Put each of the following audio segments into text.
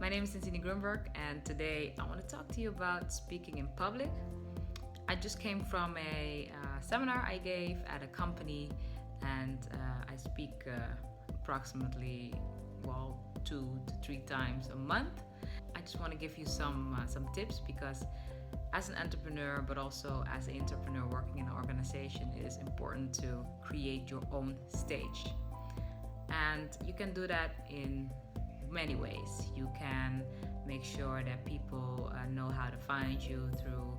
My name is Tintini Grunberg, and today I want to talk to you about speaking in public. I just came from a seminar I gave at a company, and I speak approximately 2 to 3 times a month. I just want to give you some tips because as an entrepreneur, but also as an entrepreneur working in an organization, it is important to create your own stage. And you can do that in many ways. You can make sure that people know how to find you through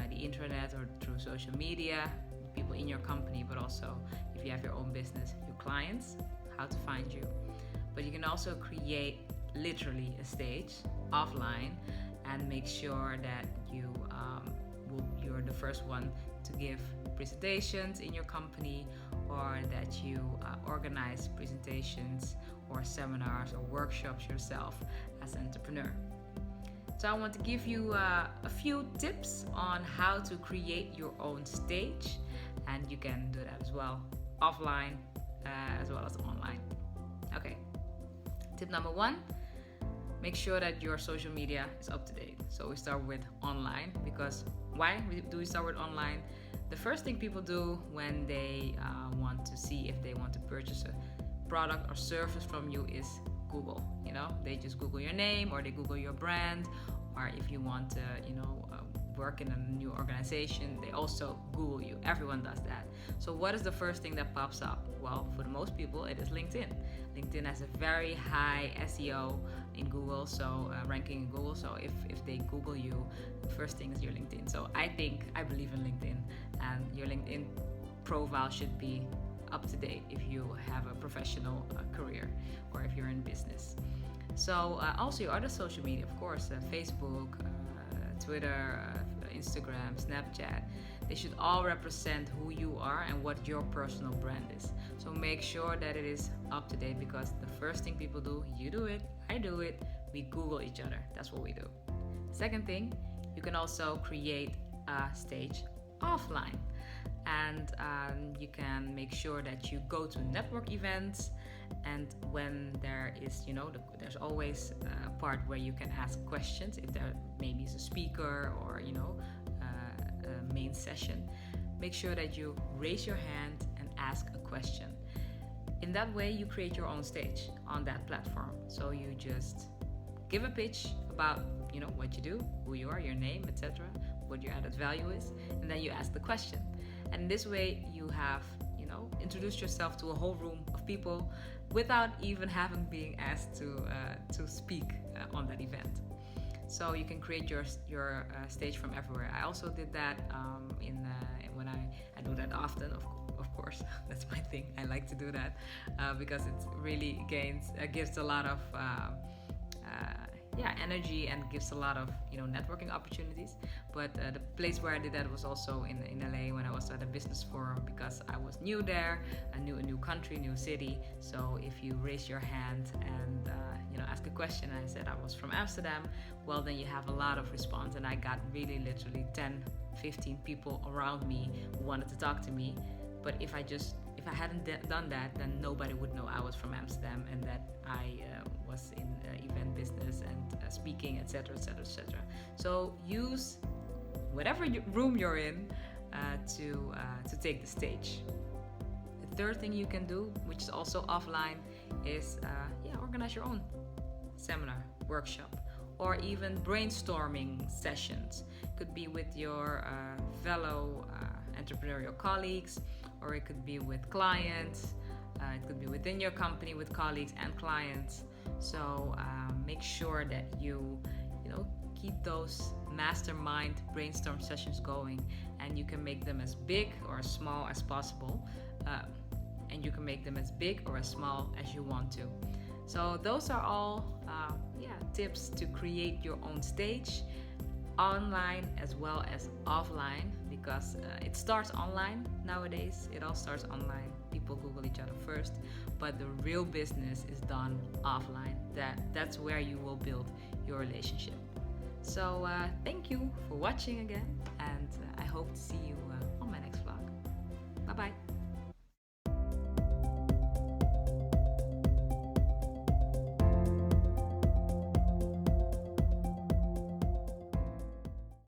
the internet or through social media, people in your company, but also if you have your own business, your clients, how to find you. But you can also create literally a stage offline and make sure that you're the first one to give presentations in your company, or that you organize presentations or seminars or workshops yourself as an entrepreneur. So I want to give you a few tips on how to create your own stage, and you can do that as well offline as well as online. Okay, tip number 1, make sure that your social media is up to date. So we start with online, because why do we start with online? The first thing people do when they want to see if they want to purchase a product or service from you is Google. They just Google your name, or they Google your brand, or if you want to work in a new organization, they also Google you. Everyone does that. So what is the first thing that pops up? Well, for the most people, it is LinkedIn. LinkedIn has a very high SEO in Google, so ranking in Google. So if they Google you, the first thing is your LinkedIn. So I believe in LinkedIn, and your LinkedIn profile should be up to date if you have a professional career or if you're in business. So also your other social media, of course, Facebook, Twitter, Instagram, Snapchat, they should all represent who you are and what your personal brand is. So make sure that it is up to date, because the first thing people do, you do it, I do it, we Google each other. That's what we do. Second thing, you can also create a stage offline, and you can make sure that you go to network events, and when there is there's always a part where you can ask questions if there maybe is a speaker or a main session. Make sure that you raise your hand and ask a question. In that way you create your own stage on that platform. So you just give a pitch about what you do, who you are, your name, etc., what your added value is, and then you ask the question. And this way you have introduced yourself to a whole room of people without even having being asked to speak on that event. So you can create your stage from everywhere. I also did that when I do that often, of course. That's my thing. I like to do that because it really gives a lot of energy, and gives a lot of networking opportunities. But the place where I did that was also in LA, when I was at a business forum, because I was new there. I knew a new country, new city. So if you raise your hand and ask a question, and I said I was from Amsterdam, well, then you have a lot of response. And I got really literally 10-15 people around me who wanted to talk to me. But if I hadn't done that, then nobody would know I was from Amsterdam and that I was in event business and speaking, etc., etc., etc. So use whatever room you're in to take the stage. The third thing you can do, which is also offline, is organize your own seminar, workshop, or even brainstorming sessions. Could be with your fellow entrepreneurial colleagues, or it could be with clients. It could be within your company with colleagues and clients. So make sure that you keep those mastermind brainstorm sessions going, and you can make them as big or as small as possible, and you can make them as big or as small as you want to. So those are all tips to create your own stage, online as well as offline, because it starts online nowadays. It all starts online. People Google each other first, but the real business is done offline. That's where you will build your relationship. So thank you for watching again, and I hope to see you on my next vlog. Bye bye.